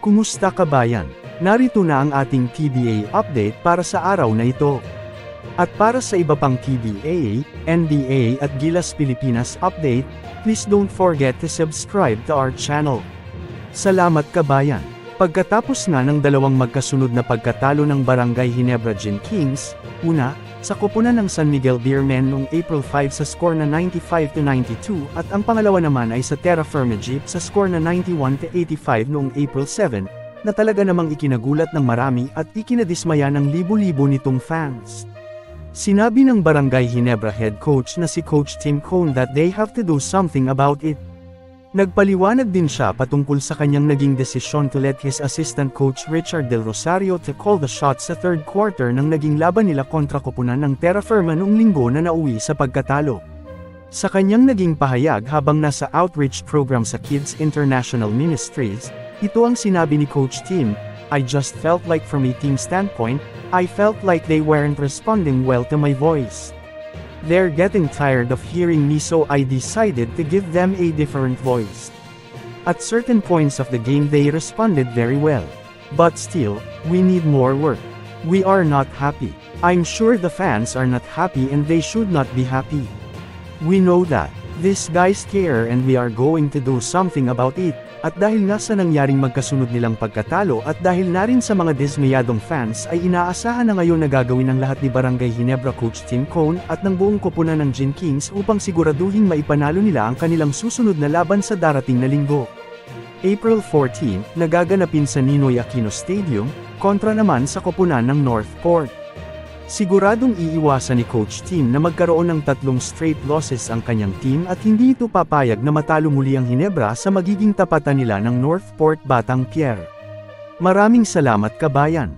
Kumusta kabayan? Narito na ang ating PBA update para sa araw na ito. At para sa iba pang PBA, NBA at Gilas Pilipinas update, please don't forget to subscribe to our channel. Salamat kabayan! Pagkatapos nga ng dalawang magkasunod na pagkatalo ng Barangay Ginebra Gin Kings, una, sa koponan ng San Miguel Beermen noong April 5 sa score na 95-92 at ang pangalawa naman ay sa Terra Firma Jeep sa score na 91-85 noong April 7, na talaga namang ikinagulat ng marami at ikinadismaya ng libo-libo nitong fans. Sinabi ng Barangay Ginebra head coach na si Coach Tim Cone that they have to do something about it. Nagpaliwanag din siya patungkol sa kanyang naging desisyon to let his assistant coach Richard Del Rosario to call the shots sa third quarter ng naging laban nila kontra koponan ng Terra Firma noong linggo na nauwi sa pagkatalo. Sa kanyang naging pahayag habang nasa outreach program sa Kids International Ministries, ito ang sinabi ni Coach Tim, "I just felt like from a team standpoint, I felt like they weren't responding well to my voice. They're getting tired of hearing me, so I decided to give them a different voice. At certain points of the game they responded very well. But still, we need more work. We are not happy. I'm sure the fans are not happy and they should not be happy. We know that. These guys care and we are going to do something about it." At dahil nga sa nangyaring magkasunod nilang pagkatalo at dahil na rin sa mga dismayadong fans ay inaasahan na ngayon na gagawin ng lahat ni Barangay Ginebra Coach Tim Cone at ng buong koponan ng Gin Kings upang siguraduhin maipanalo nila ang kanilang susunod na laban sa darating na linggo. April 14, nagaganapin sa Ninoy Aquino Stadium, kontra naman sa koponan ng Northport. Siguradong iiwasan ni Coach Tim na magkaroon ng 3 straight losses ang kanyang team at hindi ito papayag na matalo muli ang Ginebra sa magiging tapatan nila ng Northport Batang Pier. Maraming salamat kabayan!